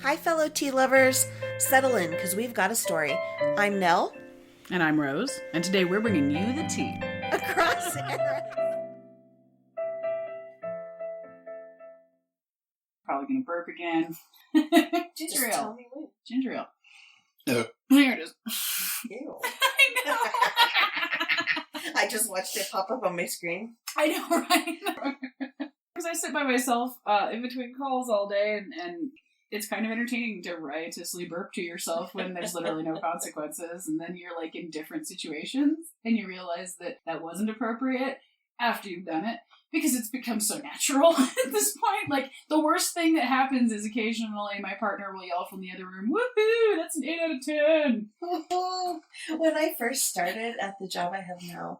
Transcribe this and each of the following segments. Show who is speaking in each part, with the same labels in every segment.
Speaker 1: Hi, fellow tea lovers. Settle in, because we've got a story. I'm Nell.
Speaker 2: And I'm Rose. And today we're bringing you the tea.
Speaker 1: Across era.
Speaker 2: Probably going to burp again. Ginger
Speaker 1: Just
Speaker 2: ale.
Speaker 1: tell me when.
Speaker 2: Ginger ale.
Speaker 1: Oh.
Speaker 2: There it is.
Speaker 1: Ew.
Speaker 2: I know.
Speaker 1: I just watched it pop up on my screen.
Speaker 2: I know, right? Because I sit by myself in between calls all day, and it's kind of entertaining to riotously burp to yourself when there's literally no consequences, and then you're like in different situations, and you realize that that wasn't appropriate after you've done it, because it's become so natural at this point. Like, the worst thing that happens is occasionally my partner will yell from the other room, "Woohoo, that's an 8 out of 10.
Speaker 1: When I first started at the job I have now,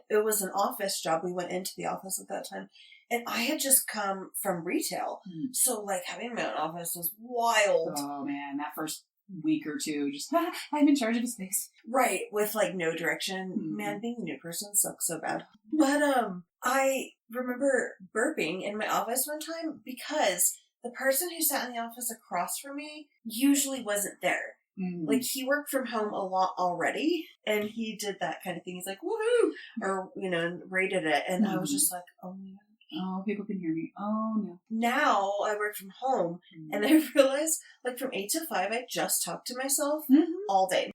Speaker 1: it was an office job. We went into the office at that time. And I had just come from retail. So, like, having my own office was wild.
Speaker 2: Oh, man, that first week or two, just, I'm in charge of a space.
Speaker 1: Right, with, like, no direction. Man, being a new person sucks so bad. But, I remember burping in my office one time because the person who sat in the office across from me usually wasn't there. Like, he worked from home a lot already, and he did that kind of thing. He's like, woohoo! Or, and rated it. And I was just like, oh, my God.
Speaker 2: Oh, people can hear me. Oh, no.
Speaker 1: Now I work from home, and I realize, like, from 8 to 5, I just talk to myself all day.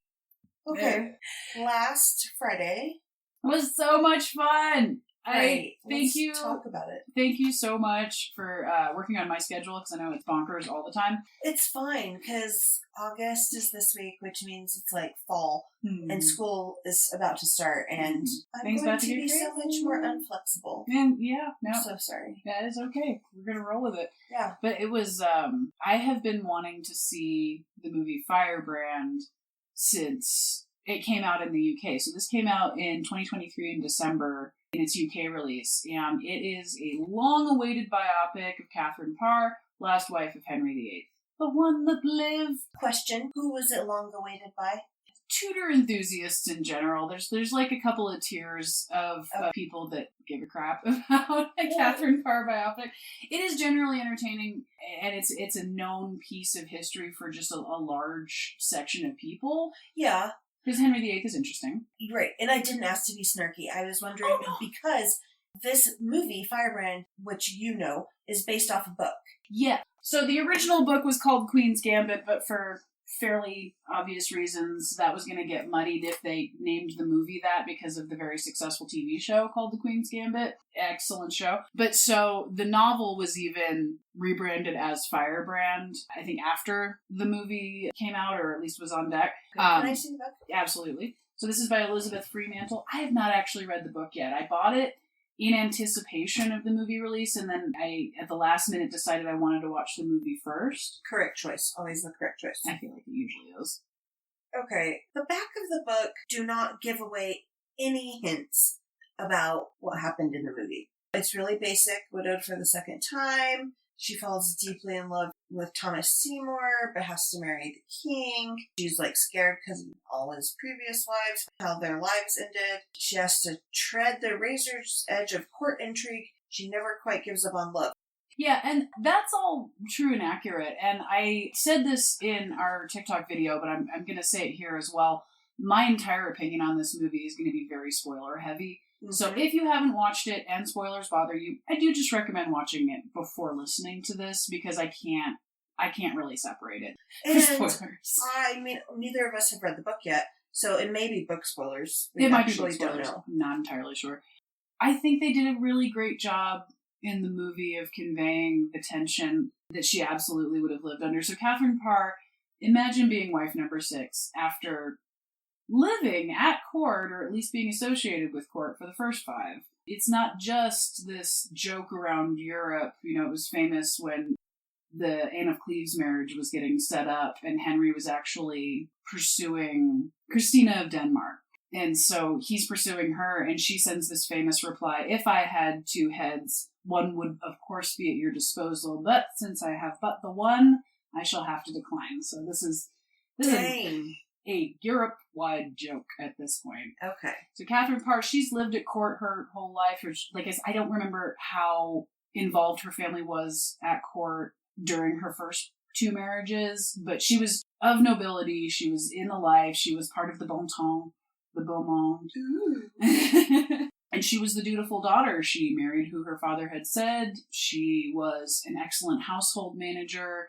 Speaker 1: Okay. Last Friday.
Speaker 2: It was so much fun.
Speaker 1: Right.
Speaker 2: Thank you.
Speaker 1: Talk about it.
Speaker 2: Thank you so much for working on my schedule, because I know it's bonkers all the time.
Speaker 1: It's fine, because August is this week, which means it's like fall, and school is about to start, and I'm
Speaker 2: Things
Speaker 1: going
Speaker 2: about
Speaker 1: to
Speaker 2: to
Speaker 1: be
Speaker 2: get
Speaker 1: so much more unflexible.
Speaker 2: And yeah, no.
Speaker 1: I'm so sorry.
Speaker 2: That is okay. We're going to roll with it.
Speaker 1: Yeah.
Speaker 2: But it was, I have been wanting to see the movie Firebrand since it came out in the UK. So this came out in 2023 in December in its UK release. And it is a long-awaited biopic of Katherine Parr, last wife of Henry VIII. The one that lived.
Speaker 1: Question, who was it long awaited by?
Speaker 2: Tudor enthusiasts in general. There's like a couple of tiers of people that give a crap about a Katherine Parr biopic. It is generally entertaining, and it's a known piece of history for just a large section of people.
Speaker 1: Yeah.
Speaker 2: Because Henry VIII is interesting.
Speaker 1: Right, and I didn't ask to be snarky. I was wondering because this movie, Firebrand, which you know, is based off a book.
Speaker 2: Yeah. So the original book was called Queen's Gambit, but for fairly obvious reasons, that was going to get muddied if they named the movie that, because of the very successful TV show called The Queen's Gambit. Excellent show. But so the novel was even rebranded as Firebrand, I think after the movie came out, or at least was on deck.
Speaker 1: Can I see the book?
Speaker 2: Absolutely. So this is by Elizabeth Fremantle. I have not actually read the book yet. I bought it in anticipation of the movie release, and then I, at the last minute, decided I wanted to watch the movie first.
Speaker 1: Correct choice. Always the correct choice.
Speaker 2: I feel like it usually is.
Speaker 1: Okay. The back of the book do not give away any hints about what happened in the movie. It's really basic. Widowed for the second time. She falls deeply in love with Thomas Seymour, but has to marry the king. She's, like, scared because of all his previous wives, how their lives ended. She has to tread the razor's edge of court intrigue. She never quite gives up on love.
Speaker 2: Yeah, and that's all true and accurate. And I said this in our TikTok video, but I'm going to say it here as well. My entire opinion on this movie is going to be very spoiler heavy. So if you haven't watched it and spoilers bother you, I do just recommend watching it before listening to this, because I can't really separate it for spoilers.
Speaker 1: I mean, neither of us have read the book yet, so it may be book spoilers.
Speaker 2: It might be book spoilers. Don't know. I'm not entirely sure. I think they did a really great job in the movie of conveying the tension that she absolutely would have lived under. So Katherine Parr, imagine being wife number 6 after living at court, or at least being associated with court for the first 5. It's not just this joke around Europe. It was famous when the Anne of Cleves marriage was getting set up, and Henry was actually pursuing Christina of Denmark. And so he's pursuing her, and she sends this famous reply, "If I had 2 heads, one would of course be at your disposal, but since I have but the one, I shall have to decline." So this is a Europe-wide joke at this point.
Speaker 1: Okay.
Speaker 2: So Katherine Parr, she's lived at court her whole life. I don't remember how involved her family was at court during her first 2 marriages, but she was of nobility. She was in the life. She was part of the bon ton, the beau monde. And she was the dutiful daughter. She married who her father had said. She was an excellent household manager.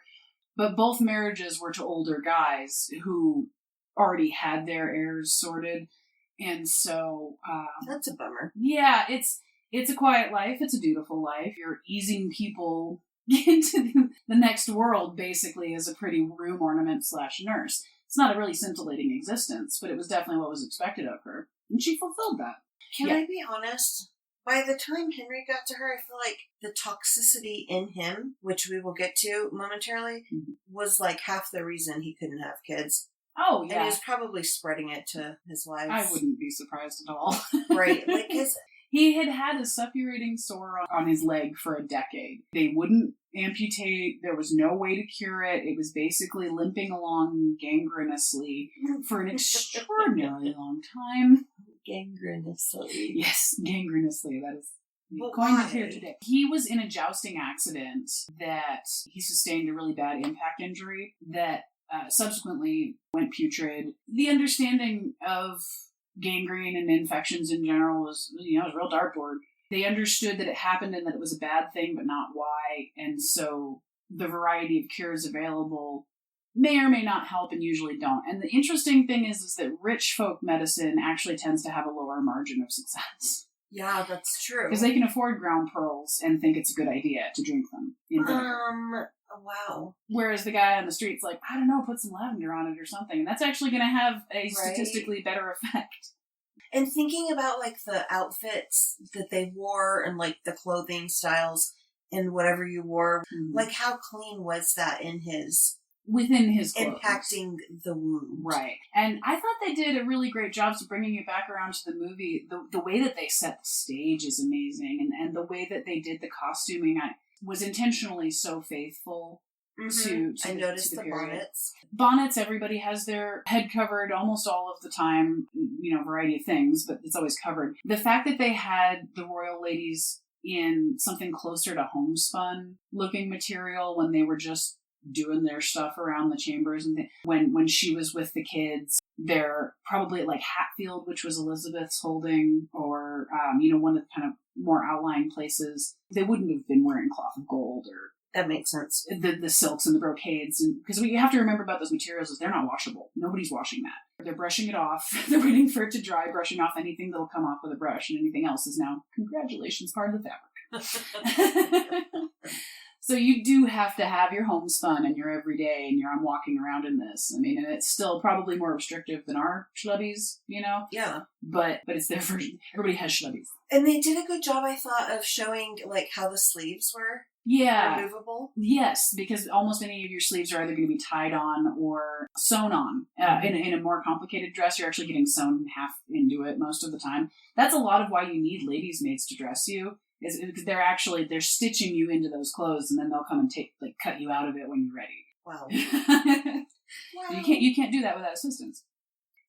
Speaker 2: But both marriages were to older guys who already had their heirs sorted. And so...
Speaker 1: that's a bummer.
Speaker 2: Yeah, it's a quiet life. It's a dutiful life. You're easing people into the next world, basically, as a pretty room ornament / nurse. It's not a really scintillating existence, but it was definitely what was expected of her. And she fulfilled that.
Speaker 1: Can I be honest? By the time Henry got to her, I feel like the toxicity in him, which we will get to momentarily, was like half the reason he couldn't have kids.
Speaker 2: Oh, yeah.
Speaker 1: And he was probably spreading it to his wives.
Speaker 2: I wouldn't be surprised at all.
Speaker 1: Right. Like
Speaker 2: he had a suppurating sore on his leg for a decade. They wouldn't amputate. There was no way to cure it. It was basically limping along gangrenously for an extraordinarily long time.
Speaker 1: Gangrenously.
Speaker 2: Yes, gangrenously. That is
Speaker 1: But
Speaker 2: going
Speaker 1: why?
Speaker 2: to hear today. He was in a jousting accident that he sustained a really bad impact injury that subsequently went putrid. The understanding of gangrene and infections in general was, it was a real dartboard. They understood that it happened and that it was a bad thing, but not why. And so the variety of cures available may or may not help and usually don't. And the interesting thing is that rich folk medicine actually tends to have a lower margin of success.
Speaker 1: Yeah, that's true.
Speaker 2: Because they can afford ground pearls and think it's a good idea to drink them in vinegar.
Speaker 1: Wow.
Speaker 2: Whereas the guy on the street's like, I don't know, put some lavender on it or something. And that's actually going to have a statistically better effect.
Speaker 1: And thinking about, like, the outfits that they wore and, like, the clothing styles and whatever you wore, like, how clean was that
Speaker 2: within his clothes.
Speaker 1: Impacting the wound.
Speaker 2: Right. And I thought they did a really great job of bringing it back around to the movie. The way that they set the stage is amazing. And the way that they did the costuming was intentionally so faithful to
Speaker 1: I noticed the
Speaker 2: period.
Speaker 1: bonnets.
Speaker 2: Bonnets, everybody has their head covered almost all of the time, variety of things, but it's always covered. The fact that they had the royal ladies in something closer to homespun looking material when they were just doing their stuff around the chambers, and when she was with the kids, they're probably at like Hatfield, which was Elizabeth's holding, or one of the kind of more outlying places. They wouldn't have been wearing cloth of gold or
Speaker 1: that makes sense.
Speaker 2: The silks and the brocades, because what you have to remember about those materials is they're not washable. Nobody's washing that. They're brushing it off. They're waiting for it to dry, brushing off anything that'll come off with a brush, and anything else is now, congratulations, part of the fabric. So you do have to have your homespun and your everyday, and I'm walking around in this. I mean, and it's still probably more restrictive than our schlubbies,
Speaker 1: Yeah.
Speaker 2: But it's their version. Everybody has schlubbies.
Speaker 1: And they did a good job, I thought, of showing, like, how the sleeves were.
Speaker 2: Yeah.
Speaker 1: Removable?
Speaker 2: Yes, because almost any of your sleeves are either going to be tied on or sewn on. In a more complicated dress, you're actually getting sewn half into it most of the time. That's a lot of why you need ladies' maids to dress you, is because they're stitching you into those clothes, and then they'll come and cut you out of it when you're ready.
Speaker 1: Wow.
Speaker 2: Wow. You can't do that without assistance.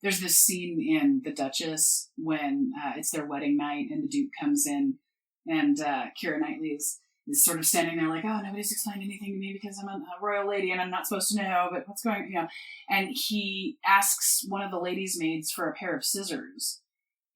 Speaker 2: There's this scene in The Duchess when it's their wedding night and the Duke comes in, and Keira Knightley is sort of standing there like, oh, nobody's explained anything to me because I'm a royal lady and I'm not supposed to know, but what's going on, And he asks one of the ladies' maids for a pair of scissors.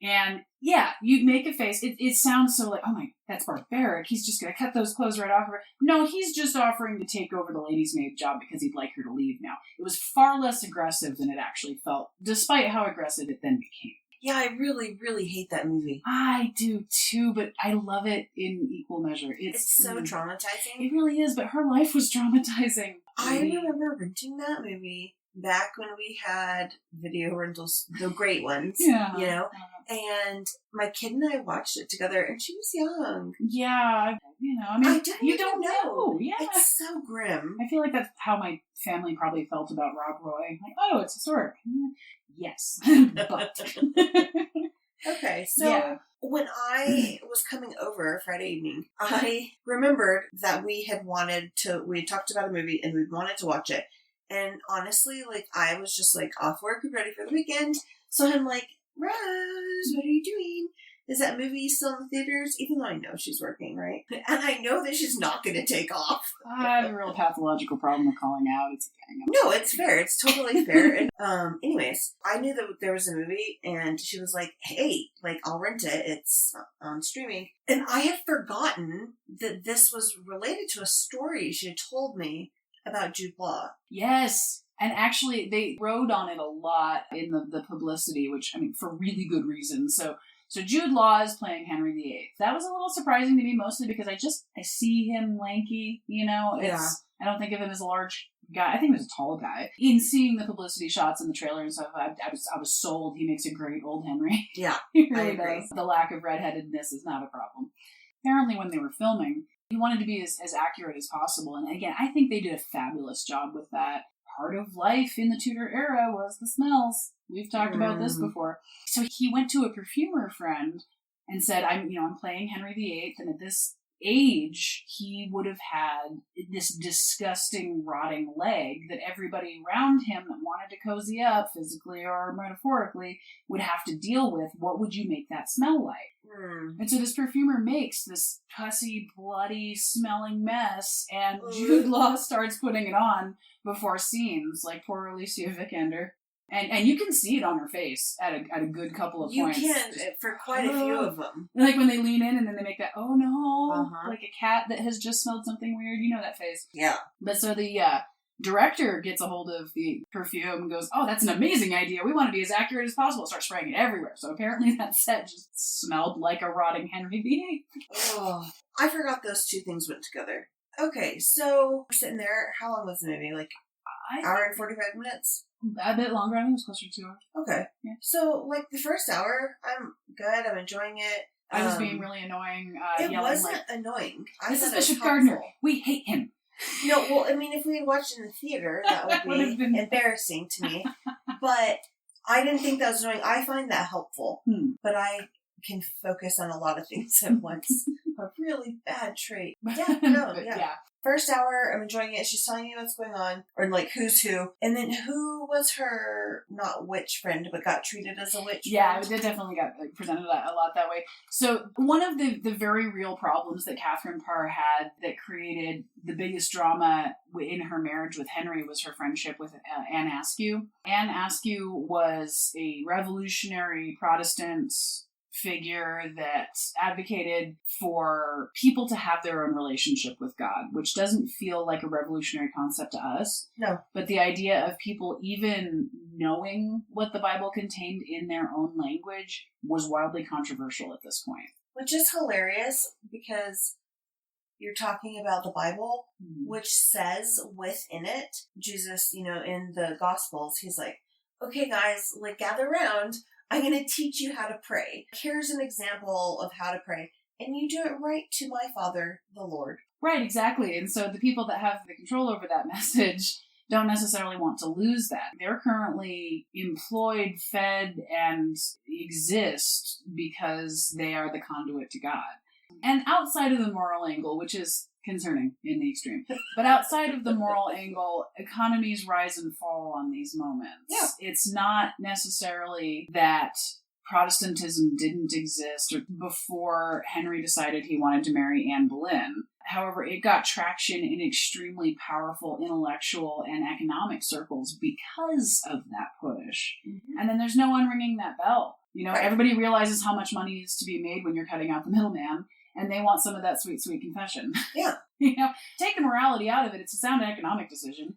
Speaker 2: And yeah, you make a face. It sounds so like, oh my, that's barbaric. He's just going to cut those clothes right off of her. No, he's just offering to take over the ladies' maid job because he'd like her to leave now. It was far less aggressive than it actually felt, despite how aggressive it then became. Yeah,
Speaker 1: I really, really hate that movie.
Speaker 2: I do too, but I love it in equal measure. It's
Speaker 1: so traumatizing.
Speaker 2: It really is, but her life was traumatizing.
Speaker 1: I remember renting that movie back when we had video rentals, the great ones, and my kid and I watched it together, and she was young.
Speaker 2: Yeah, you don't know. Yeah.
Speaker 1: It's so grim.
Speaker 2: I feel like that's how my family probably felt about Rob Roy. Like, oh, it's historic. Yes, but...
Speaker 1: Okay, so when I was coming over Friday evening, I remembered that we had talked about a movie and we wanted to watch it. And honestly, like, I was just, like, off work and ready for the weekend. So I'm like, Rose, what are you doing? is that movie still in the theaters? Even though I know she's working, right? And I know that she's not going to take off.
Speaker 2: I have a real pathological problem with calling out. It's okay.
Speaker 1: No, it's fair. It's totally fair. And anyways, I knew that there was a movie, and she was like, "Hey, like I'll rent it. It's on streaming." And I had forgotten that this was related to a story she had told me about Jude Law.
Speaker 2: Yes. And actually, they rode on it a lot in the publicity, which, I mean, for really good reasons. So Jude Law is playing Henry VIII. That was a little surprising to me, mostly because I see him lanky, you know? I don't think of him as a large guy. I think he was a tall guy. In seeing the publicity shots in the trailer and stuff, I was sold. He makes a great old Henry.
Speaker 1: Yeah,
Speaker 2: He really does. The lack of redheadedness is not a problem. Apparently, when they were filming, he wanted to be as accurate as possible. And again, I think they did a fabulous job with that. Part of life in the Tudor era was the smells. We've talked about this before. So he went to a perfumer friend and said, I'm playing Henry VIII, and at this age, he would have had this disgusting, rotting leg that everybody around him that wanted to cozy up, physically or metaphorically, would have to deal with. What would you make that smell like? And so this perfumer makes this pussy, bloody, smelling mess, and Jude Law starts putting it on before scenes, like poor Alicia Vikander. And you can see it on her face at a good couple of points.
Speaker 1: You can, for quite a few of them.
Speaker 2: Like when they lean in and then they make that, oh no, like a cat that has just smelled something weird. You know that face.
Speaker 1: Yeah.
Speaker 2: But so the director gets a hold of the perfume and goes, oh, that's an amazing idea. We want to be as accurate as possible. Start spraying it everywhere. So apparently that set just smelled like a rotting Henry VIII.
Speaker 1: Oh, I forgot those two things went together. Okay, so we're sitting there. How long was the movie? Like hour and 45 minutes?
Speaker 2: A bit longer. I think it was closer to 2 hours.
Speaker 1: Okay. Yeah. So, like, the first hour, I'm good. I'm enjoying it.
Speaker 2: I was being really annoying.
Speaker 1: It wasn't annoying.
Speaker 2: This is Bishop Gardner. We hate him.
Speaker 1: No, well, I mean, if we had watched in the theater, that would be embarrassing to me. But I didn't think that was annoying. I find that helpful. But I can focus on a lot of things at once. A really bad trait. Yeah, no, yeah. First hour, I'm enjoying it. She's telling you what's going on, or like who's who, and then who was her not witch friend, but got treated as a witch.
Speaker 2: Yeah,
Speaker 1: friend?
Speaker 2: it definitely got presented a lot that way. So one of the very real problems that Katherine Parr had that created the biggest drama in her marriage with Henry was her friendship with Anne Askew. Anne Askew was a revolutionary Protestant figure that advocated for people to have their own relationship with God, which doesn't feel like a revolutionary concept to us.
Speaker 1: No.
Speaker 2: But the idea of people even knowing what the Bible contained in their own language was wildly controversial at this point.
Speaker 1: Which is hilarious because you're talking about the Bible, which says within it, Jesus, in the Gospels, he's like, okay, guys, like gather around. I'm going to teach you how to pray. Here's an example of how to pray. And you do it right to my Father, the Lord.
Speaker 2: Right, exactly. And so the people that have the control over that message don't necessarily want to lose that. They're currently employed, fed, and exist because they are the conduit to God. And outside of the moral angle, which is concerning in the extreme, but outside of the moral angle, economies rise and fall on these moments.
Speaker 1: Yeah.
Speaker 2: It's not necessarily that Protestantism didn't exist before Henry decided he wanted to marry Anne Boleyn. However, it got traction in extremely powerful intellectual and economic circles because of that push. And then there's no one ringing that bell. Right. Everybody realizes how much money is to be made when you're cutting out the middleman. And they want some of that sweet, sweet confession.
Speaker 1: Yeah.
Speaker 2: Take the morality out of it. It's a sound economic decision.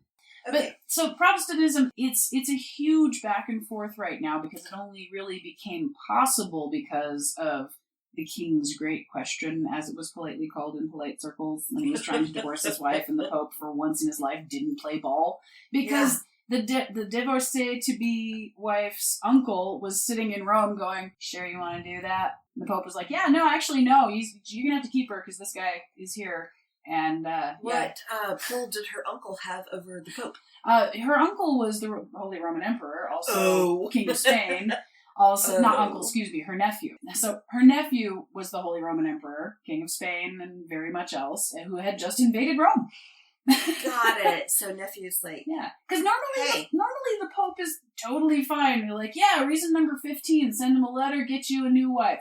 Speaker 1: Okay.
Speaker 2: But so Protestantism, it's a huge back and forth right now because it only really became possible because of the King's Great Question, as it was politely called in polite circles, when he was trying to divorce his wife, and the Pope, for once in his life, didn't play ball because the divorcee-to-be wife's uncle was sitting in Rome going, "Sure you want to do that?" And the Pope was like, "Yeah, no, actually, no. You're going to have to keep her because this guy is here." And
Speaker 1: what pull did her uncle have over the Pope?
Speaker 2: Her uncle was the Holy Roman Emperor, also King of Spain. Also, not uncle, excuse me, her nephew. So her nephew was the Holy Roman Emperor, King of Spain, and very much else, who had just invaded Rome.
Speaker 1: Got it. So nephew's like...
Speaker 2: Yeah. Because normally the Pope is totally fine. You're like, yeah, reason number 15, send him a letter, get you a new wife.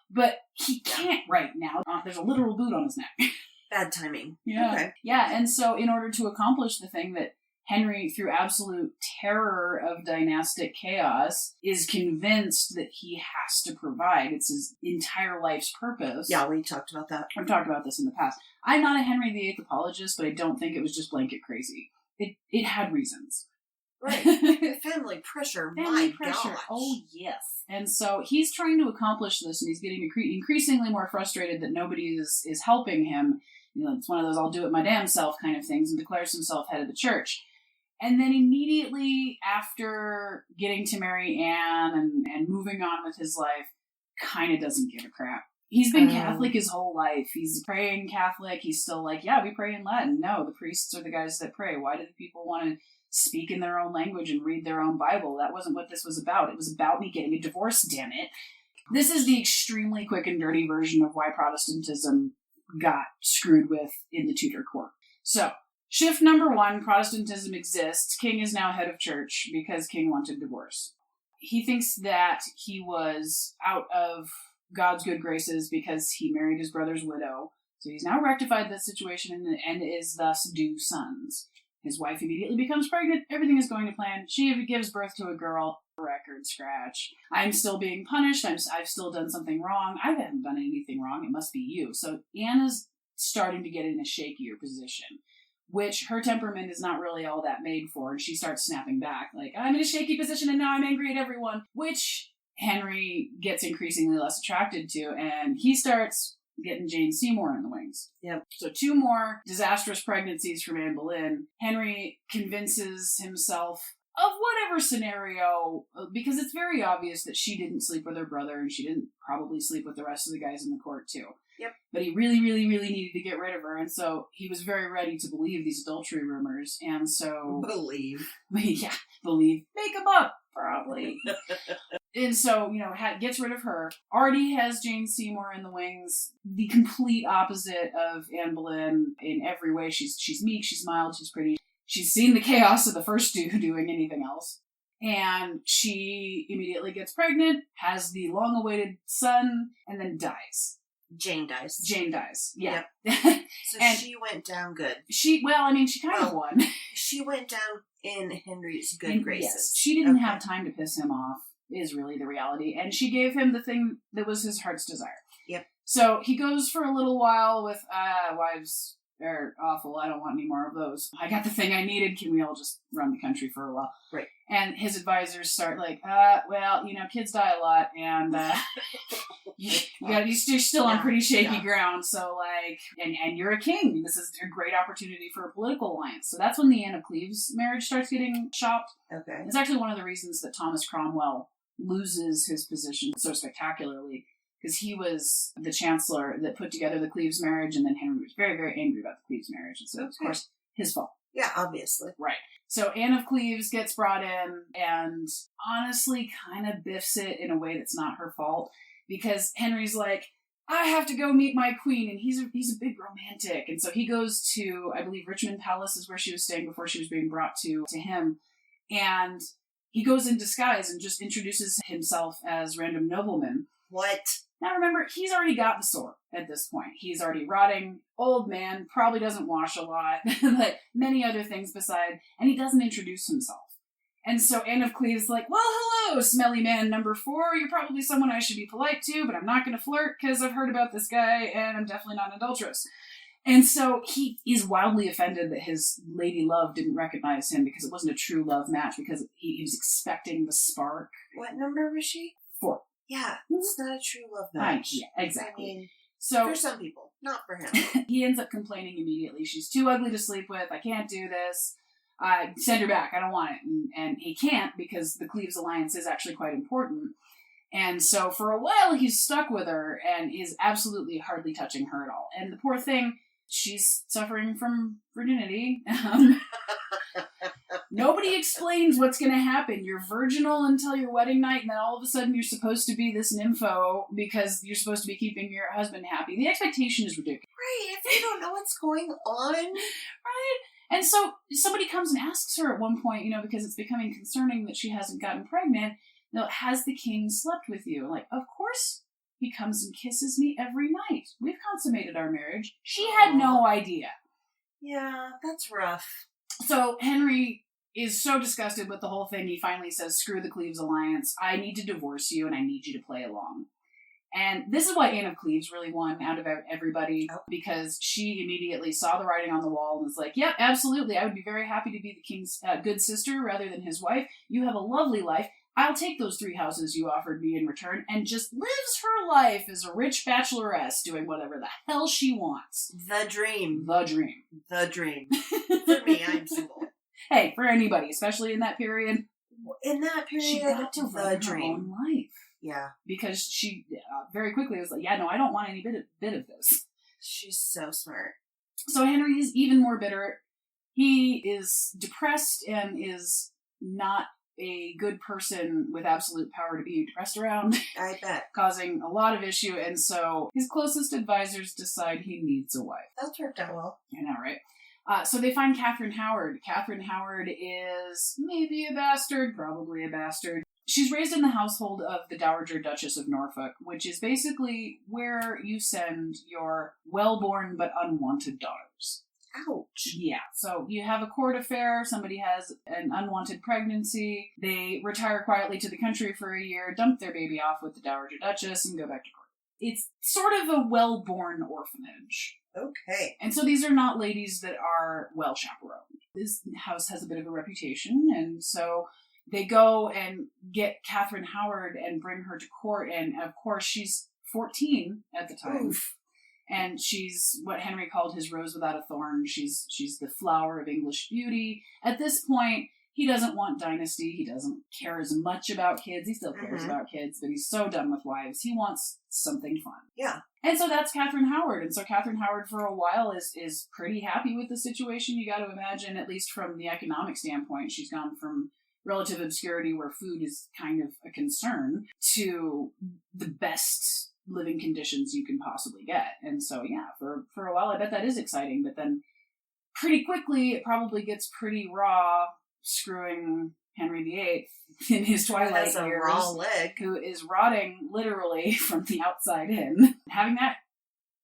Speaker 2: But he can't right now. There's a literal boot on his neck.
Speaker 1: Bad timing.
Speaker 2: Yeah.
Speaker 1: Okay.
Speaker 2: Yeah, and so in order to accomplish the thing that Henry, through absolute terror of dynastic chaos, is convinced that he has to provide. It's his entire life's purpose.
Speaker 1: Yeah, we talked about that.
Speaker 2: I've talked about this in the past. I'm not a Henry VIII apologist, but I don't think it was just blanket crazy. It had reasons.
Speaker 1: Right. Family pressure,
Speaker 2: Family
Speaker 1: my
Speaker 2: pressure.
Speaker 1: gosh.
Speaker 2: Oh, yes. And so he's trying to accomplish this, and he's getting increasingly more frustrated that nobody is helping him. It's one of those I'll do it my damn self kind of things, and declares himself head of the church. And then immediately after getting to marry Anne and moving on with his life, kind of doesn't give a crap. He's been Catholic his whole life. He's praying Catholic. He's still like, yeah, we pray in Latin. No, the priests are the guys that pray. Why do the people want to speak in their own language and read their own Bible? That wasn't what this was about. It was about me getting a divorce, damn it. This is the extremely quick and dirty version of why Protestantism got screwed with in the Tudor court. So, shift number 1, Protestantism exists. King is now head of church because King wanted divorce. He thinks that he was out of God's good graces because he married his brother's widow. So he's now rectified this situation and is thus due sons. His wife immediately becomes pregnant. Everything is going to plan. She gives birth to a girl. Record scratch. I'm still being punished. I've still done something wrong. I haven't done anything wrong. It must be you. So Anna's starting to get in a shakier position, which her temperament is not really all that made for, and she starts snapping back, like, I'm in a shaky position and now I'm angry at everyone, which Henry gets increasingly less attracted to, and he starts getting Jane Seymour in the wings.
Speaker 1: Yep.
Speaker 2: So 2 more disastrous pregnancies from Anne Boleyn. Henry convinces himself of whatever scenario, because it's very obvious that she didn't sleep with her brother, and she didn't probably sleep with the rest of the guys in the court too.
Speaker 1: Yep.
Speaker 2: But he really, really, really needed to get rid of her, and so he was very ready to believe these adultery rumors, and so...
Speaker 1: Believe.
Speaker 2: Yeah, believe. Make them up, probably. And so, gets rid of her. Already has Jane Seymour in the wings. The complete opposite of Anne Boleyn in every way. She's meek, she's mild, she's pretty. She's seen the chaos of the first two doing anything else. And she immediately gets pregnant, has the long-awaited son, and then dies.
Speaker 1: Jane dies.
Speaker 2: Yeah.
Speaker 1: Yep. So she went down good.
Speaker 2: She kind of won.
Speaker 1: She went down in Henry's good graces.
Speaker 2: Yes, she didn't have time to piss him off, is really the reality. And she gave him the thing that was his heart's desire.
Speaker 1: Yep.
Speaker 2: So he goes for a little while with, wives are awful, I don't want any more of those. I got the thing I needed, can we all just run the country for a while?
Speaker 1: Right.
Speaker 2: And his advisors start like, kids die a lot, and you're still on pretty shaky ground, so and you're a king. This is a great opportunity for a political alliance. So that's when the Anne of Cleves marriage starts getting shopped.
Speaker 1: Okay.
Speaker 2: It's actually one of the reasons that Thomas Cromwell loses his position so spectacularly, because he was the chancellor that put together the Cleves marriage, and then Henry was very, very angry about the Cleves marriage, and so of course his fault.
Speaker 1: Yeah, obviously.
Speaker 2: Right. So Anne of Cleves gets brought in and honestly kind of biffs it in a way that's not her fault, because Henry's like, I have to go meet my queen, and he's a big romantic, and so he goes to, I believe, Richmond Palace is where she was staying before she was being brought to him, and he goes in disguise and just introduces himself as random nobleman.
Speaker 1: What?
Speaker 2: Now remember, he's already got the sore at this point. He's already rotting, old man, probably doesn't wash a lot, but many other things beside, and he doesn't introduce himself. And so Anne of Cleves is like, well, hello, smelly man number 4. You're probably someone I should be polite to, but I'm not going to flirt because I've heard about this guy, and I'm definitely not an adulteress. And so he is wildly offended that his lady love didn't recognize him, because it wasn't a true love match, because he was expecting the spark.
Speaker 1: What number was she?
Speaker 2: 4.
Speaker 1: Yeah, it's not a true love match.
Speaker 2: Yeah, exactly.
Speaker 1: I mean,
Speaker 2: so
Speaker 1: for some people, not for him.
Speaker 2: He ends up complaining immediately. She's too ugly to sleep with. I can't do this. Send her back. I don't want it. And he can't, because the Cleves alliance is actually quite important. And so for a while, he's stuck with her and is absolutely hardly touching her at all. And the poor thing, she's suffering from virginity. Nobody explains what's going to happen. You're virginal until your wedding night, and then all of a sudden you're supposed to be this nympho because you're supposed to be keeping your husband happy. The expectation is ridiculous.
Speaker 1: Right, if you don't know what's going on.
Speaker 2: Right? And so somebody comes and asks her at one point, because it's becoming concerning that she hasn't gotten pregnant, has the king slept with you? Like, of course He comes and kisses me every night. We've consummated our marriage. She had no idea.
Speaker 1: Yeah, that's rough.
Speaker 2: So Henry is so disgusted with the whole thing, he finally says, screw the Cleves alliance. I need to divorce you, and I need you to play along. And this is why Anne of Cleves really won out of everybody, because she immediately saw the writing on the wall and was like, yep, absolutely, I would be very happy to be the king's good sister rather than his wife. You have a lovely life. I'll take those 3 houses you offered me in return, and just lives her life as a rich bacheloress doing whatever the hell she wants.
Speaker 1: The dream.
Speaker 2: The dream.
Speaker 1: The dream. For me, I'm single.
Speaker 2: Hey, for anybody, especially in that period.
Speaker 1: In that period,
Speaker 2: she got to run her own life.
Speaker 1: Yeah.
Speaker 2: Because she very quickly was like, yeah, no, I don't want any bit of this.
Speaker 1: She's so smart.
Speaker 2: So Henry is even more bitter. He is depressed and is not a good person with absolute power to be depressed around.
Speaker 1: I bet.
Speaker 2: Causing a lot of issue, and so his closest advisors decide he needs a wife.
Speaker 1: That's worked out well.
Speaker 2: I know, right? So they find Katherine Howard. Katherine Howard is maybe a bastard, probably a bastard. She's raised in the household of the Dowager Duchess of Norfolk, which is basically where you send your well-born but unwanted daughters.
Speaker 1: Ouch.
Speaker 2: Yeah. So you have a court affair, somebody has an unwanted pregnancy, they retire quietly to the country for a year, dump their baby off with the Dowager Duchess, and go back to court. It's sort of a well-born orphanage.
Speaker 1: Okay.
Speaker 2: And so these are not ladies that are well chaperoned. This house has a bit of a reputation, and so they go and get Katherine Howard and bring her to court, and of course she's 14 at the time.
Speaker 1: Oof.
Speaker 2: And she's what Henry called his rose without a thorn. She's the flower of English beauty. At this point, he doesn't want dynasty. He doesn't care as much about kids. He still cares about kids, but he's so done with wives. He wants something fun.
Speaker 1: Yeah.
Speaker 2: And so that's Katherine Howard. And so Katherine Howard, for a while, is pretty happy with the situation. You got to imagine, at least from the economic standpoint, she's gone from relative obscurity where food is kind of a concern to the best living conditions you can possibly get. And so, yeah, for a while, I bet that is exciting. But then pretty quickly, it probably gets pretty raw, screwing Henry VIII in his twilight years,
Speaker 1: raw leg,
Speaker 2: who is rotting literally from the outside in. Having that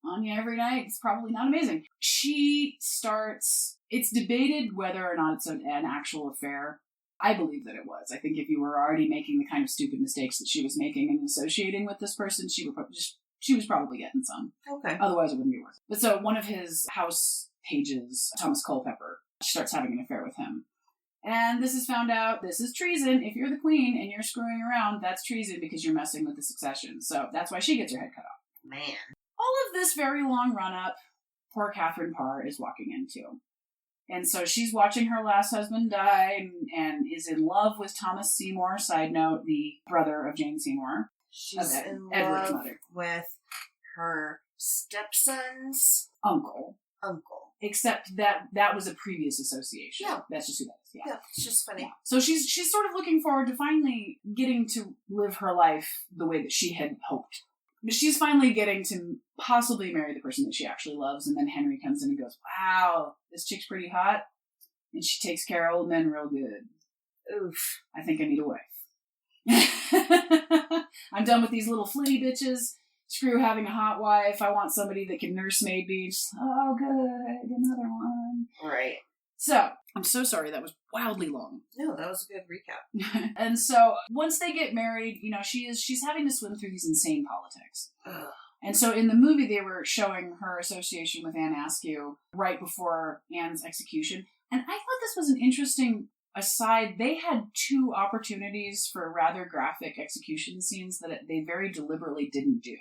Speaker 2: on you every night is probably not amazing. She starts, it's debated whether or not it's an actual affair. I believe that it was. I think if you were already making the kind of stupid mistakes that she was making and associating with this person, she was probably getting some.
Speaker 1: Okay.
Speaker 2: Otherwise, it wouldn't be worth it. But so one of his house pages, Thomas Culpeper, starts having an affair with him. And this is found out, this is treason. If you're the queen and you're screwing around, that's treason because you're messing with the succession. So that's why she gets her head cut off.
Speaker 1: Man.
Speaker 2: All of this very long run-up, poor Katherine Parr is walking into. And so she's watching her last husband die and is in love with Thomas Seymour, side note, the brother of Jane Seymour.
Speaker 1: She's in
Speaker 2: Edward's
Speaker 1: love
Speaker 2: mother.
Speaker 1: with her stepson's
Speaker 2: uncle. Except that was a previous association.
Speaker 1: Yeah.
Speaker 2: That's just who that is.
Speaker 1: Yeah, it's just funny.
Speaker 2: Yeah. So she's sort of looking forward to finally getting to live her life the way that she had hoped. But she's finally getting to possibly marry the person that she actually loves, and then Henry comes in and goes, wow, this chick's pretty hot, and she takes care of old men real good. Oof, I think I need a wife. I'm done with these little flitty bitches. Screw having a hot wife. I want somebody that can nursemaid me. Just, oh, good, another one.
Speaker 1: Right.
Speaker 2: So, I'm so sorry, that was wildly long.
Speaker 1: No, that was a good recap.
Speaker 2: And so, once they get married, she's having to swim through these insane politics.
Speaker 1: Ugh.
Speaker 2: And so, in the movie, they were showing her association with Anne Askew right before Anne's execution. And I thought this was an interesting aside. They had 2 opportunities for rather graphic execution scenes that they very deliberately didn't do.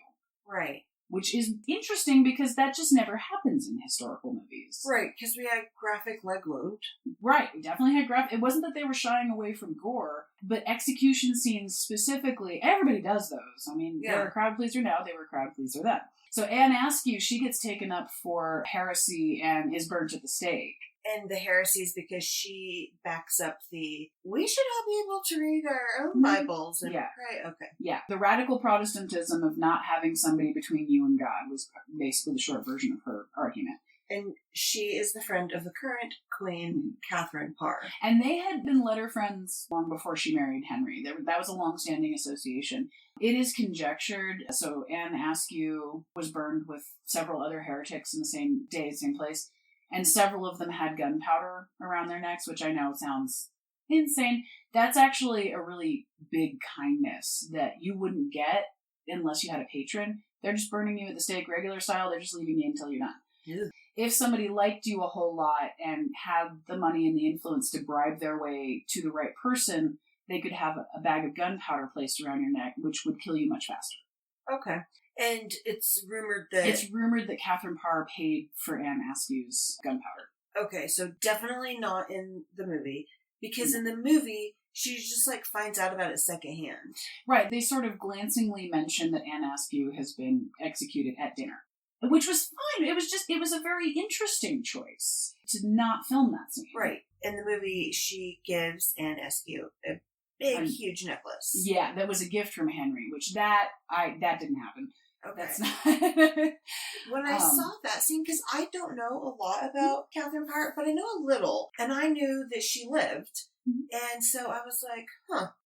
Speaker 1: Right.
Speaker 2: Which is interesting because that just never happens in historical movies.
Speaker 1: Right, because we had graphic leg wound.
Speaker 2: Right, we definitely had graphic. It wasn't that they were shying away from gore, but execution scenes specifically, everybody does those. I mean, They're a crowd pleaser now, they were a crowd pleaser then. So Anne Askew, she gets taken up for heresy and is burnt at the stake.
Speaker 1: And the heresy is because she backs up we should all be able to read our own Bibles and pray. Okay.
Speaker 2: Yeah. The radical Protestantism of not having somebody between you and God was basically the short version of her argument.
Speaker 1: And she is the friend of the current Queen, Katherine Parr.
Speaker 2: And they had been letter friends long before she married Henry. That was a long-standing association. It is conjectured, so Anne Askew was burned with several other heretics in the same day, same place, and several of them had gunpowder around their necks, which I know sounds insane. That's actually a really big kindness that you wouldn't get unless you had a patron. They're just burning you at the stake regular style. They're just leaving you until you're done.
Speaker 1: Yeah.
Speaker 2: If somebody liked you a whole lot and had the money and the influence to bribe their way to the right person, they could have a bag of gunpowder placed around your neck, which would kill you much faster.
Speaker 1: Okay. And it's rumored that
Speaker 2: Katherine Parr paid for Anne Askew's gunpowder.
Speaker 1: Okay, so definitely not in the movie, because in the movie she just finds out about it secondhand.
Speaker 2: Right. They sort of glancingly mention that Anne Askew has been executed at dinner, which was fine. It was a very interesting choice to not film that scene.
Speaker 1: Right. In the movie, she gives Anne Askew a big, huge necklace.
Speaker 2: Yeah, that was a gift from Henry, which that didn't happen.
Speaker 1: Okay.
Speaker 2: That's not...
Speaker 1: When I saw that scene, because I don't know a lot about Katherine Parr, but I know a little, and I knew that she lived. And so I was like,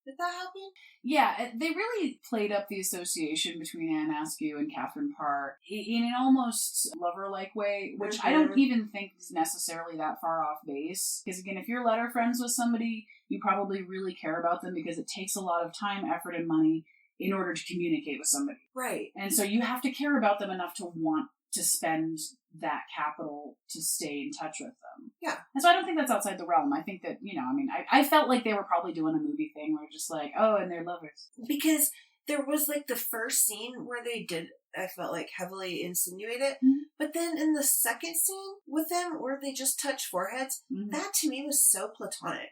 Speaker 1: did that happen?
Speaker 2: Yeah, they really played up the association between Anne Askew and Katherine Parr in an almost lover-like way, which I don't even think is necessarily that far off base. Because again, if you're letter friends with somebody, you probably really care about them because it takes a lot of time, effort, and money in order to communicate with somebody.
Speaker 1: Right.
Speaker 2: And so you have to care about them enough to want to spend that capital to stay in touch with them.
Speaker 1: Yeah.
Speaker 2: And so I don't think that's outside the realm. I think that, I felt like they were probably doing a movie thing where just and they're lovers.
Speaker 1: Because there was the first scene where they did, I felt heavily insinuate it. But then in the second scene with them where they just touch foreheads, that to me was so platonic.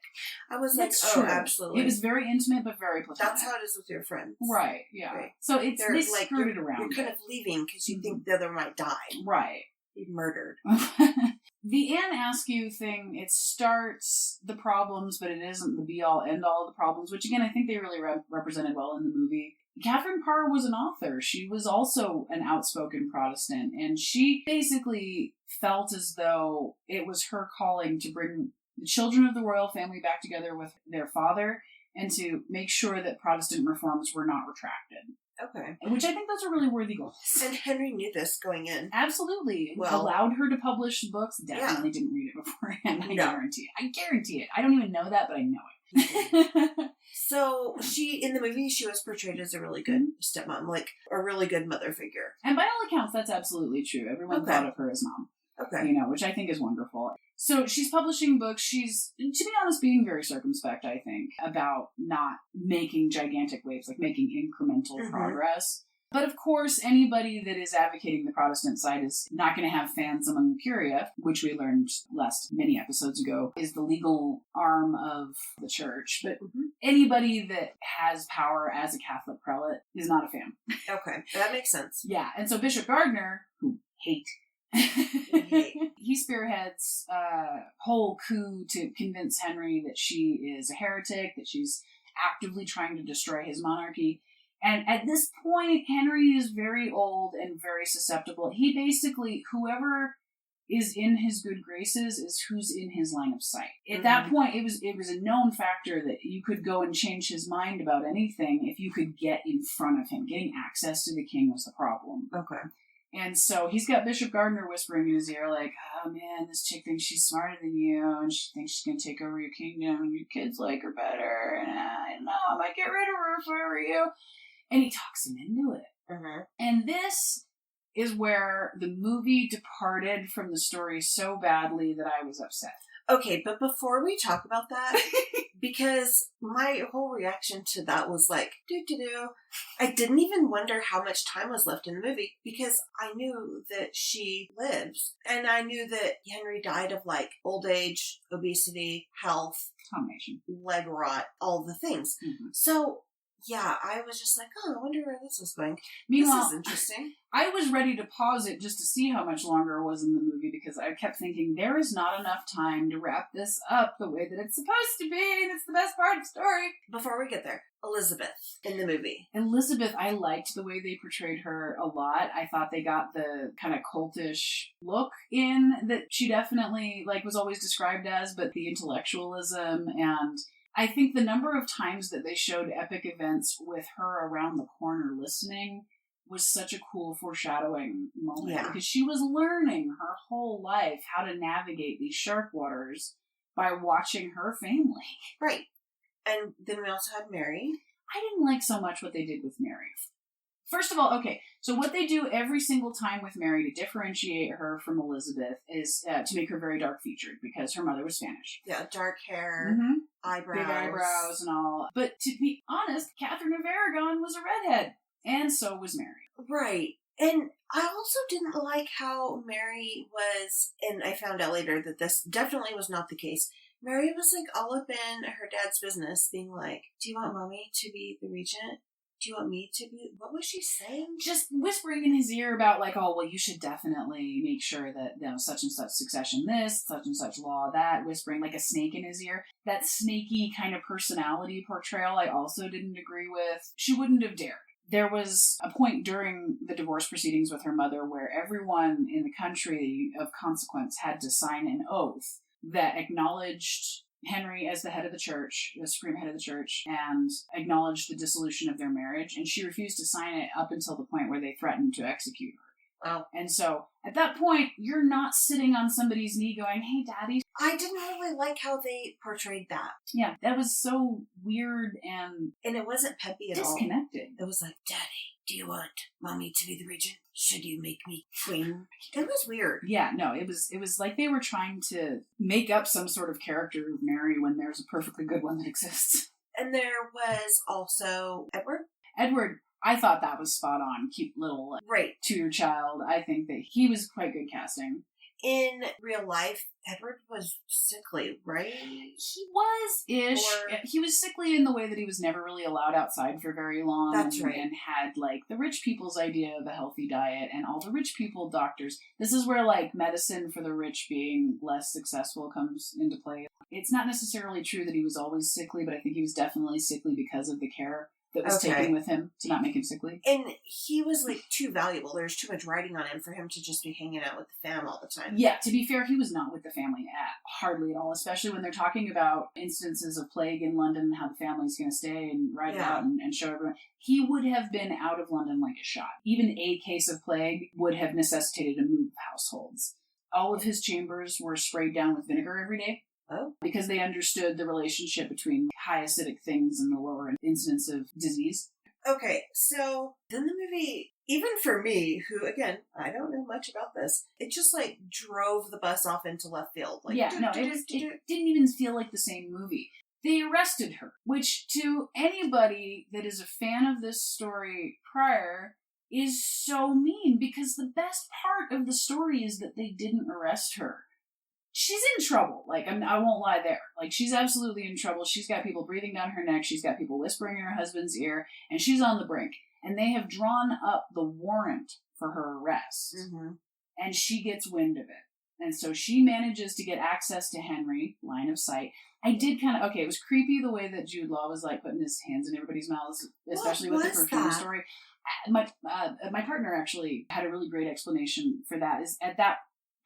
Speaker 1: I was
Speaker 2: true.
Speaker 1: Absolutely.
Speaker 2: It was very intimate but very platonic.
Speaker 1: That's how it is with your friends.
Speaker 2: Right, yeah. Right. So they skirted around
Speaker 1: You're kind of leaving because you think the other might die.
Speaker 2: Right.
Speaker 1: Be murdered.
Speaker 2: The Anne Askew thing, it starts the problems, but it isn't the be-all, end-all of the problems, which again, I think they really represented well in the movie. Katherine Parr was an author. She was also an outspoken Protestant, and she basically felt as though it was her calling to bring the children of the royal family back together with their father and to make sure that Protestant reforms were not retracted.
Speaker 1: Okay.
Speaker 2: Which I think those are really worthy goals.
Speaker 1: And Henry knew this going in.
Speaker 2: Absolutely.
Speaker 1: Well,
Speaker 2: allowed her to publish books. Definitely didn't read it beforehand. I guarantee it. I don't even know that, but I know it.
Speaker 1: So in the movie, she was portrayed as a really good stepmom, a really good mother figure.
Speaker 2: And by all accounts, that's absolutely true. Everyone thought of her as mom.
Speaker 1: Okay.
Speaker 2: Which I think is wonderful. So she's publishing books. She's, to be honest, being very circumspect, I think, about not making gigantic waves, making incremental progress. But of course, anybody that is advocating the Protestant side is not going to have fans among the Curia, which we learned many episodes ago, is the legal arm of the church. But anybody that has power as a Catholic prelate is not a fan.
Speaker 1: Okay, that makes sense.
Speaker 2: Yeah, and so Bishop Gardner, who hate, he spearheads a whole coup to convince Henry that she is a heretic, that she's actively trying to destroy his monarchy. And at this point, Henry is very old and very susceptible. He basically, whoever is in his good graces is who's in his line of sight. At that point, it was a known factor that you could go and change his mind about anything if you could get in front of him. Getting access to the king was the problem.
Speaker 1: Okay.
Speaker 2: And so he's got Bishop Gardner whispering in his ear, oh man, this chick thinks she's smarter than you, and she thinks she's going to take over your kingdom, and your kids like her better, and I don't know, I might get rid of her if I were you. And he talks him into it. And this is where the movie departed from the story so badly that I was upset.
Speaker 1: Okay, but before we talk about that, because my whole reaction to that was doo-doo-doo. I didn't even wonder how much time was left in the movie because I knew that she lives. And I knew that Henry died of old age, obesity, health,
Speaker 2: combination,
Speaker 1: leg rot, all the things. So, yeah, I was just I wonder where this was going. Meanwhile, this is interesting.
Speaker 2: I was ready to pause it just to see how much longer it was in the movie because I kept thinking there is not enough time to wrap this up the way that it's supposed to be, and it's the best part of the story.
Speaker 1: Before we get there, Elizabeth in the movie.
Speaker 2: Elizabeth, I liked the way they portrayed her a lot. I thought they got the kind of cultish look in that she definitely was always described as, but the intellectualism, and I think the number of times that they showed epic events with her around the corner listening was such a cool foreshadowing moment because she was learning her whole life how to navigate these shark waters by watching her family.
Speaker 1: Right. And then we also had Mary.
Speaker 2: I didn't like so much what they did with Mary. First of all, okay, so what they do every single time with Mary to differentiate her from Elizabeth is to make her very dark-featured because her mother was Spanish.
Speaker 1: Yeah, dark hair, eyebrows.
Speaker 2: Big eyebrows and all. But to be honest, Catherine of Aragon was a redhead. And so was Mary.
Speaker 1: Right. And I also didn't like how Mary was, and I found out later that this definitely was not the case. Mary was all up in her dad's business, being like, do you want mommy to be the regent? Do you want me to be... What was she saying?
Speaker 2: Just whispering in his ear about you should definitely make sure that, such and such succession this, such and such law that, whispering like a snake in his ear. That snaky kind of personality portrayal I also didn't agree with. She wouldn't have dared. There was a point during the divorce proceedings with her mother where everyone in the country of consequence had to sign an oath that acknowledged Henry as the head of the church, the supreme head of the church, and acknowledged the dissolution of their marriage, and she refused to sign it up until the point where they threatened to execute her.
Speaker 1: Wow.
Speaker 2: And so, at that point, you're not sitting on somebody's knee going, hey, daddy.
Speaker 1: I didn't really like how they portrayed that.
Speaker 2: Yeah, that was so weird and
Speaker 1: it wasn't peppy at all.
Speaker 2: Disconnected.
Speaker 1: It was like, Daddy, do you want mommy to be the regent? Should you make me queen? It was weird.
Speaker 2: Yeah, no, it was like they were trying to make up some sort of character of Mary when there's a perfectly good one that exists.
Speaker 1: And there was also Edward.
Speaker 2: Edward, I thought that was spot on. Cute little Tudor child. I think that he was quite good casting.
Speaker 1: In real life, Edward was sickly, right?
Speaker 2: He was-ish. He was sickly in the way that he was never really allowed outside for very long.
Speaker 1: That's right.
Speaker 2: And had, the rich people's idea of a healthy diet and all the rich people doctors. This is where, medicine for the rich being less successful comes into play. It's not necessarily true that he was always sickly, but I think he was definitely sickly because of the care that was taken with him to not make him sickly.
Speaker 1: And he was too valuable. There's too much writing on him for him to just be hanging out with the fam all the time.
Speaker 2: Yeah, to be fair, he was not with the family hardly at all, especially when they're talking about instances of plague in London and how the family's going to stay and ride it out and show everyone. He would have been out of London like a shot. Even a case of plague would have necessitated a move of households. All of his chambers were sprayed down with vinegar every day.
Speaker 1: Oh.
Speaker 2: Because they understood the relationship between high acidic things and the lower incidence of disease.
Speaker 1: Okay, so then the movie, even for me, who, again, I don't know much about this, it just, drove the bus off into left field.
Speaker 2: It didn't even feel like the same movie. They arrested her, which to anybody that is a fan of this story prior is so mean, because the best part of the story is that they didn't arrest her. She's in trouble. I won't lie there. She's absolutely in trouble. She's got people breathing down her neck. She's got people whispering in her husband's ear. And she's on the brink. And they have drawn up the warrant for her arrest. Mm-hmm. And she gets wind of it. And so she manages to get access to Henry, line of sight. I did it was creepy the way that Jude Law was putting his hands in everybody's mouths, especially with the perfume story. My partner actually had a really great explanation for that. Is at that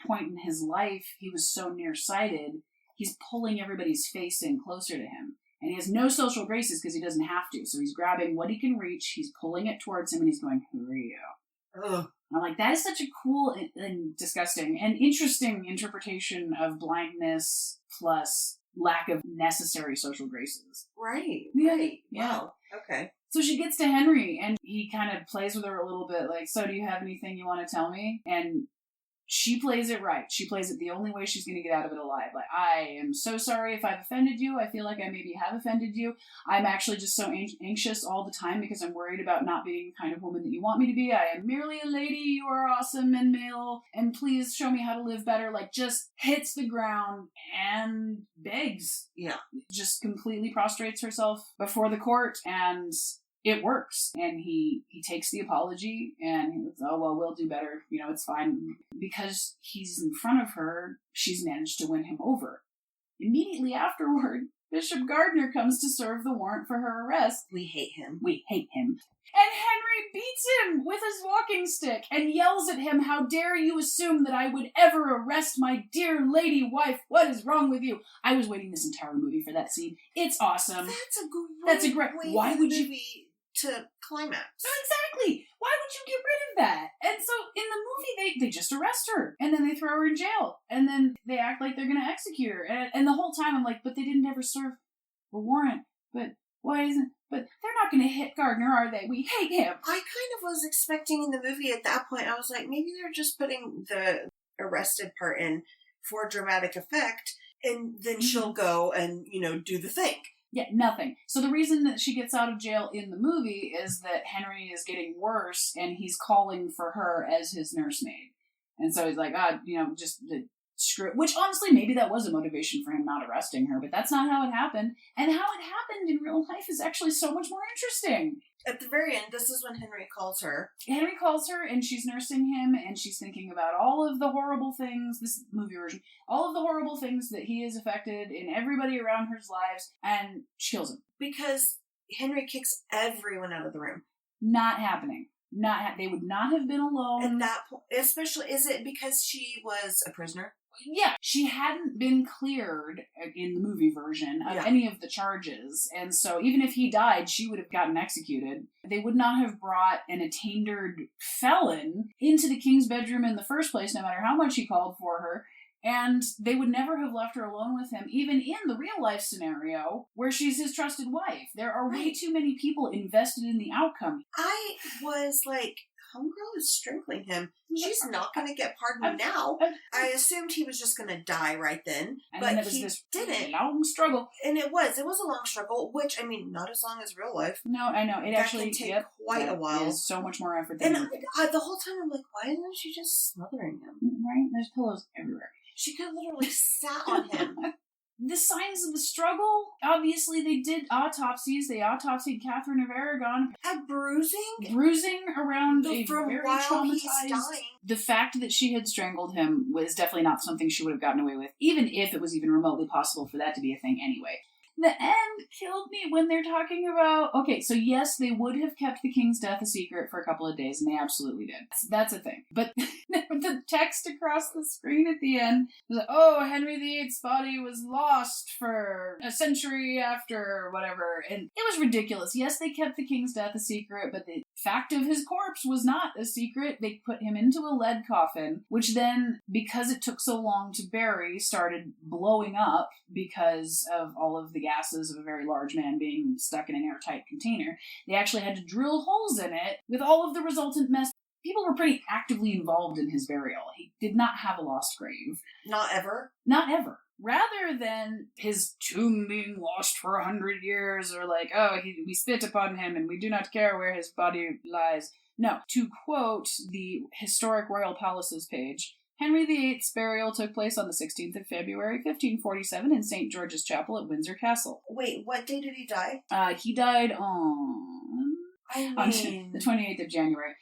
Speaker 2: point in his life, he was so nearsighted, he's pulling everybody's face in closer to him. And he has no social graces because he doesn't have to. So he's grabbing what he can reach, he's pulling it towards him, and he's going, who are you? Ugh. And I'm that is such a cool and disgusting and interesting interpretation of blindness plus lack of necessary social graces.
Speaker 1: Right.
Speaker 2: Yeah.
Speaker 1: Wow. Okay.
Speaker 2: So she gets to Henry, and he kind of plays with her a little bit, so do you have anything you want to tell me? And she plays it right. She plays it the only way she's going to get out of it alive. I am so sorry if I've offended you. I feel like I maybe have offended you. I'm actually just so anxious all the time because I'm worried about not being the kind of woman that you want me to be. I am merely a lady. You are awesome and male. And please show me how to live better. Just hits the ground and begs.
Speaker 1: Yeah.
Speaker 2: Just completely prostrates herself before the court and it works. And he takes the apology and he goes, oh, well, we'll do better. It's fine. Because he's in front of her, she's managed to win him over. Immediately afterward, Bishop Gardner comes to serve the warrant for her arrest.
Speaker 1: We hate him.
Speaker 2: And Henry beats him with his walking stick and yells at him, how dare you assume that I would ever arrest my dear lady wife? What is wrong with you? I was waiting this entire movie for that scene. It's awesome.
Speaker 1: That's a great way
Speaker 2: why
Speaker 1: for
Speaker 2: would
Speaker 1: the
Speaker 2: you
Speaker 1: movie to climax.
Speaker 2: Exactly. Why would you get rid of that? And so in the movie, they just arrest her and then they throw her in jail and then they act like they're going to execute her. And the whole time I'm like, but they didn't ever serve a warrant. But why isn't? But they're not going to hit Gardner, are they? We hate him.
Speaker 1: I kind of was expecting in the movie at that point, I was like, maybe they're just putting the arrested part in for dramatic effect, and then she'll go and, do the thing.
Speaker 2: Yeah, nothing. So the reason that she gets out of jail in the movie is that Henry is getting worse, and he's calling for her as his nursemaid. And so he's like, just screw it. Which, honestly, maybe that was a motivation for him not arresting her, but that's not how it happened. And how it happened in real life is actually so much more interesting.
Speaker 1: At the very end, this is when Henry calls her.
Speaker 2: Henry calls her, and she's nursing him, and she's thinking about all of the horrible things, this movie version, all of the horrible things that he has affected in everybody around her lives, and she kills him.
Speaker 1: Because Henry kicks everyone out of the room.
Speaker 2: Not happening. They would not have been alone.
Speaker 1: At that point, especially, is it because she was a prisoner?
Speaker 2: Yeah, she hadn't been cleared in the movie version of any of the charges, and so even if he died, she would have gotten executed. They would not have brought an attainted felon into the king's bedroom in the first place, no matter how much he called for her, and they would never have left her alone with him, even in the real-life scenario, where she's his trusted wife. There are way too many people invested in the outcome.
Speaker 1: I was like, homegirl is strangling him. She's not going to get pardoned now. I assumed he was just going to die right then,
Speaker 2: and
Speaker 1: but
Speaker 2: then it was
Speaker 1: he
Speaker 2: this
Speaker 1: didn't.
Speaker 2: Long struggle.
Speaker 1: And it was a long struggle, which, not as long as real life.
Speaker 2: No, I know. It
Speaker 1: that
Speaker 2: actually
Speaker 1: can take quite a while.
Speaker 2: It is so much more effort than
Speaker 1: And the whole time I'm like, why isn't she just smothering him?
Speaker 2: Right? There's pillows everywhere.
Speaker 1: She could have literally sat on him.
Speaker 2: The signs of the struggle, obviously they did autopsies. They autopsied Catherine of Aragon.
Speaker 1: Had bruising?
Speaker 2: Bruising around a
Speaker 1: from
Speaker 2: very
Speaker 1: while
Speaker 2: traumatized...
Speaker 1: he's dying.
Speaker 2: The fact that she had strangled him was definitely not something she would have gotten away with, even if it was even remotely possible for that to be a thing anyway. The end killed me when they're talking about... Okay, so yes, they would have kept the king's death a secret for a couple of days, and they absolutely did. That's a thing. But the text across the screen at the end was like, oh, Henry VIII's body was lost for a century after whatever. And it was ridiculous. Yes, they kept the king's death a secret, but the fact of his corpse was not a secret. They put him into a lead coffin, which then, because it took so long to bury, started blowing up because of all of the gases of a very large man being stuck in an airtight container. They actually had to drill holes in it with all of the resultant mess. People were pretty actively involved in his burial. He did not have a lost grave.
Speaker 1: Not ever?
Speaker 2: Not ever. Rather than his tomb being lost for 100 years, or like, we spit upon him and we do not care where his body lies. No. To quote the Historic Royal Palaces page, Henry VIII's burial took place on the 16th of February, 1547, in St. George's Chapel at Windsor Castle.
Speaker 1: Wait, what day did he die?
Speaker 2: He died on the 28th of January.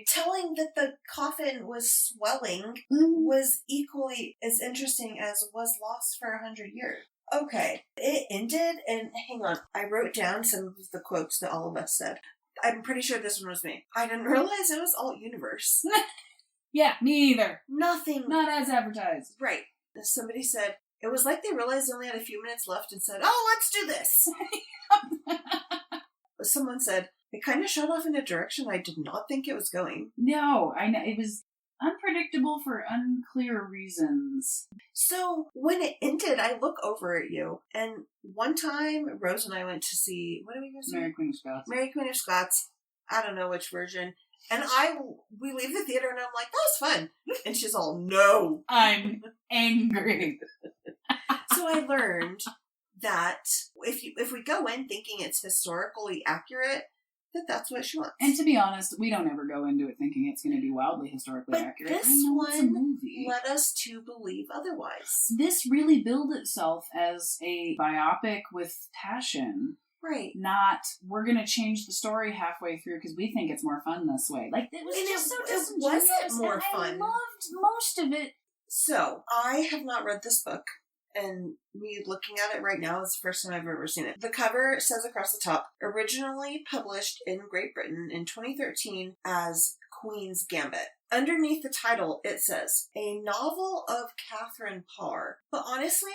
Speaker 1: Telling that the coffin was swelling was equally as interesting as was lost for 100 years. Okay, it ended, and hang on, I wrote down some of the quotes that all of us said. I'm pretty sure this one was me. I didn't realize it was alt universe.
Speaker 2: Yeah, me either.
Speaker 1: Nothing.
Speaker 2: Not as advertised.
Speaker 1: Right. Somebody said, it was like they realized they only had a few minutes left and said, oh, let's do this. Someone said, it kind of shot off in a direction I did not think it was going.
Speaker 2: No, I know. It was unpredictable for unclear reasons.
Speaker 1: So, when it ended, I look over at you, and one time, Rose and I went to see, what did we go see?
Speaker 2: Mary Queen of Scots.
Speaker 1: Mary Queen of Scots. I don't know which version. And we leave the theater and I'm like, that was fun. And she's all, no.
Speaker 2: I'm angry.
Speaker 1: So I learned that if we go in thinking it's historically accurate, that's what she wants.
Speaker 2: And to be honest, we don't ever go into it thinking it's going to be wildly historically accurate.
Speaker 1: This one led us to believe otherwise.
Speaker 2: This really billed itself as a biopic with passion.
Speaker 1: Right.
Speaker 2: Not, we're going to change the story halfway through because we think it's more fun this way. Like, it was just so disingenuous.
Speaker 1: It wasn't more fun.
Speaker 2: I loved most of it.
Speaker 1: So, I have not read this book, and me looking at it right now is the first time I've ever seen it. The cover says across the top, originally published in Great Britain in 2013 as Queen's Gambit. Underneath the title, it says, a novel of Katherine Parr. But honestly,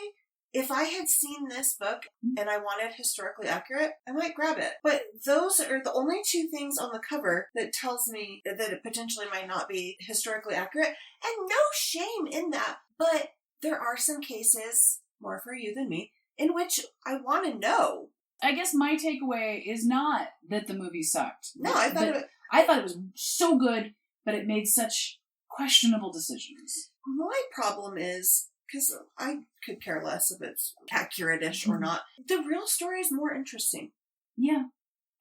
Speaker 1: if I had seen this book and I wanted historically accurate, I might grab it. But those are the only two things on the cover that tells me that it potentially might not be historically accurate. And no shame in that. But there are some cases, more for you than me, in which I want to know.
Speaker 2: I guess my takeaway is not that the movie sucked.
Speaker 1: No, I thought
Speaker 2: it was so good, but it made such questionable decisions.
Speaker 1: My problem is, because I could care less if it's accurate-ish or not, the real story is more interesting.
Speaker 2: Yeah.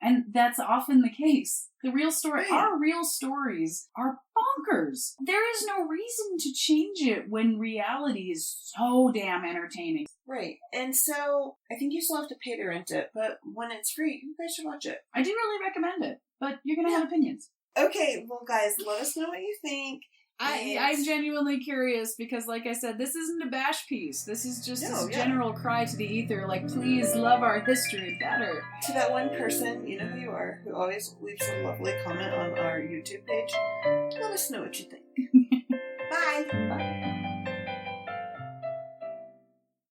Speaker 2: And that's often the case. The real story, our real stories are bonkers. There is no reason to change it when reality is so damn entertaining.
Speaker 1: Right. And so, I think you still have to pay to rent it, but when it's free, you guys should watch it.
Speaker 2: I do really recommend it, but you're going to have opinions.
Speaker 1: Okay, well guys, let us know what you think.
Speaker 2: I'm genuinely curious because, like I said, this isn't a bash piece. This is just a general cry to the ether, like, please love our history better.
Speaker 1: To that one person, you know who you are, who always leaves a lovely comment on our YouTube page, let us know what you think.